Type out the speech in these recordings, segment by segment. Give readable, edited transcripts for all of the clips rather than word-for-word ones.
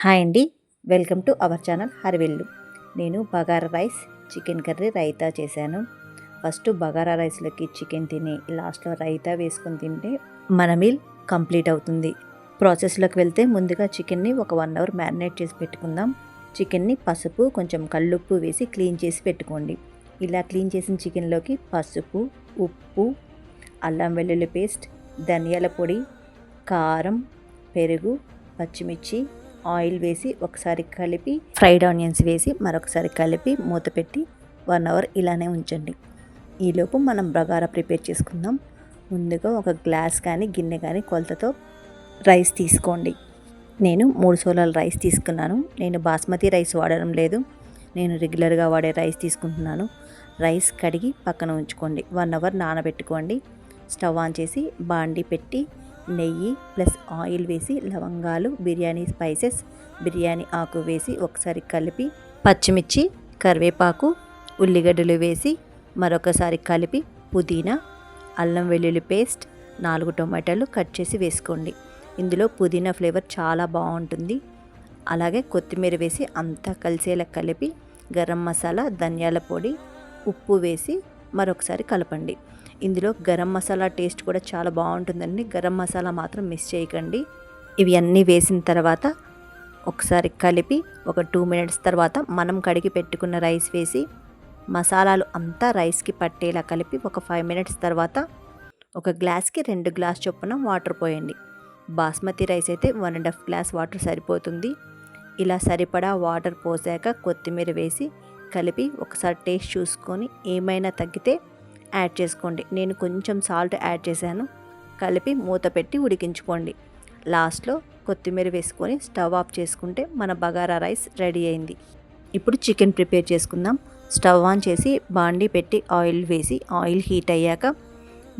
Hi అండి, welcome to our channel Harivillu. నేను bagara rice, chicken curry, raita చేశాను. ఫస్ట్ బగారా రైస్లోకి చికెన్ తిని లాస్ట్లో రైతా వేసుకొని తింటే మన మీల్ కంప్లీట్ అవుతుంది. ప్రాసెస్లోకి వెళ్తే ముందుగా చికెన్ని ఒక 1 అవర్ మ్యారినేట్ చేసి పెట్టుకుందాం. చికెన్ని పసుపు, కొంచెం కల్లుప్పు వేసి క్లీన్ చేసి పెట్టుకోండి. ఇలా క్లీన్ చేసిన చికెన్లోకి పసుపు, ఉప్పు, అల్లం వెల్లుల్లి పేస్ట్, ధనియాల పొడి, కారం, పెరుగు, పచ్చిమిర్చి, ఆయిల్ వేసి ఒకసారి కలిపి ఫ్రైడ్ ఆనియన్స్ వేసి మరొకసారి కలిపి మూత పెట్టి 1 అవర్ ఇలానే ఉంచండి. ఈలోపు మనం బగారా ప్రిపేర్ చేసుకుందాం. ముందుగా ఒక గ్లాస్ కానీ గిన్నె కానీ కొలతతో రైస్ తీసుకోండి. నేను 3 సోలాల రైస్ తీసుకున్నాను. నేను బాస్మతి రైస్ వాడడం లేదు, నేను రెగ్యులర్గా వాడే రైస్ తీసుకుంటున్నాను. రైస్ కడిగి పక్కన ఉంచుకోండి. 1 అవర్ నానబెట్టుకోండి. స్టవ్ ఆన్ చేసి బాండి పెట్టి నెయ్యి ప్లస్ ఆయిల్ వేసి లవంగాలు, బిర్యానీ స్పైసెస్, బిర్యానీ ఆకు వేసి ఒకసారి కలిపి పచ్చిమిర్చి, కరివేపాకు, ఉల్లిగడ్డలు వేసి మరొకసారి కలిపి పుదీనా, అల్లం వెల్లుల్లి పేస్ట్, 4 టొమాటోలు కట్ చేసి వేసుకోండి. ఇందులో పుదీనా ఫ్లేవర్ చాలా బాగుంటుంది. అలాగే కొత్తిమీర వేసి అంతా కలిసేలా కలిపి గరం మసాలా, ధనియాల పొడి, ఉప్పు వేసి మరొకసారి కలపండి. ఇందులో గరం మసాలా టేస్ట్ కూడా చాలా బాగుంటుందండి. గరం మసాలా మాత్రం మిస్ చేయకండి. ఇవి అన్నీ వేసిన తర్వాత ఒకసారి కలిపి ఒక 2 మినిట్స్ తర్వాత మనం కడిగి పెట్టుకున్న రైస్ వేసి మసాలాలు అంతా రైస్కి పట్టేలా కలిపి ఒక 5 మినిట్స్ తర్వాత ఒక గ్లాస్కి 2 గ్లాస్ చొప్పున వాటర్ పోయండి. బాస్మతి రైస్ అయితే 1.5 గ్లాస్ వాటర్ సరిపోతుంది. ఇలా సరిపడా వాటర్ పోసాక కొత్తిమీర వేసి కలిపి ఒకసారి టేస్ట్ చూసుకొని ఏమైనా తగ్గితే యాడ్ చేసుకోండి. నేను కొంచెం సాల్ట్ యాడ్ చేశాను. కలిపి మూత పెట్టి ఉడికించుకోండి. లాస్ట్లో కొత్తిమీర వేసుకొని స్టవ్ ఆఫ్ చేసుకుంటే మన బగారా రైస్ రెడీ అయింది. ఇప్పుడు చికెన్ ప్రిపేర్ చేసుకుందాం. స్టవ్ ఆన్ చేసి బాండి పెట్టి ఆయిల్ వేసి ఆయిల్ హీట్ అయ్యాక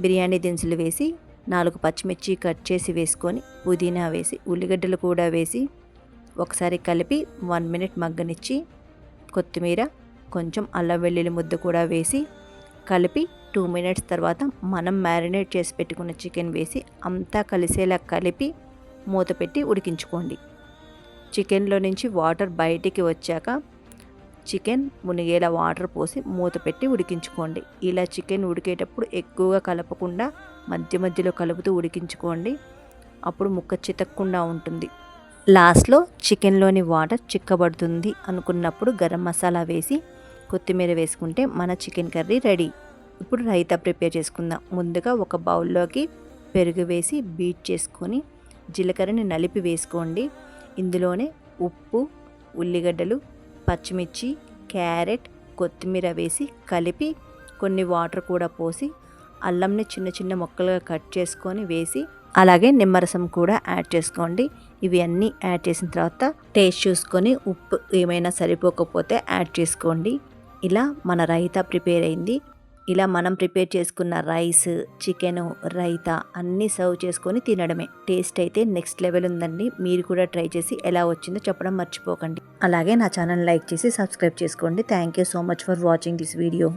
బిర్యానీ దినుసులు వేసి 4 పచ్చిమిర్చి కట్ చేసి వేసుకొని పుదీనా వేసి ఉల్లిగడ్డలు కూడా వేసి ఒకసారి కలిపి 1 మినిట్ మగ్గనిచ్చి కొత్తిమీర, కొంచెం అల్లం వెల్లుల్లి ముద్ద కూడా వేసి కలిపి 2 మినిట్స్ తర్వాత మనం మ్యారినేట్ చేసి పెట్టుకున్న చికెన్ వేసి అంతా కలిసేలా కలిపి మూత పెట్టి ఉడికించుకోండి. చికెన్లో నుంచి వాటర్ బయటికి వచ్చాక చికెన్ మునిగేలా వాటర్ పోసి మూత పెట్టి ఉడికించుకోండి. ఇలా చికెన్ ఉడికేటప్పుడు ఎక్కువగా కలపకుండా మధ్య మధ్యలో కలుపుతూ ఉడికించుకోండి. అప్పుడు ముక్క చితక్కుండా ఉంటుంది. లాస్ట్లో చికెన్లోని వాటర్ చిక్కబడుతుంది అనుకున్నప్పుడు గరం మసాలా వేసి కొత్తిమీర వేసుకుంటే మన చికెన్ కర్రీ రెడీ. ఇప్పుడు రైతా ప్రిపేర్ చేసుకుందాం. ముందుగా ఒక బౌల్లోకి పెరుగు వేసి బీట్ చేసుకొని జీలకర్రని నలిపి వేసుకోండి. ఇందులోనే ఉప్పు, ఉల్లిగడ్డలు, పచ్చిమిర్చి, క్యారెట్, కొత్తిమీర వేసి కలిపి కొన్ని వాటర్ కూడా పోసి అల్లంని చిన్న చిన్న ముక్కలుగా కట్ చేసుకొని వేసి అలాగే నిమ్మరసం కూడా యాడ్ చేసుకోండి. ఇవి అన్నీ యాడ్ చేసిన తర్వాత టేస్ట్ చూసుకొని ఉప్పు ఏమైనా సరిపోకపోతే యాడ్ చేసుకోండి. ఇలా మన రైతా ప్రిపేర్ అయింది. ఇలా మనం ప్రిపేర్ చేసుకున్న రైస్, చికెను, రైతా అన్నీ సర్వ్ చేసుకొని తినడమే. టేస్ట్ అయితే నెక్స్ట్ లెవెల్ ఉందండి. మీరు కూడా ట్రై చేసి ఎలా వచ్చిందో చెప్పడం మర్చిపోకండి. అలాగే నా ఛానల్ లైక్ చేసి సబ్స్క్రైబ్ చేసుకోండి. Thank you so much for watching this video.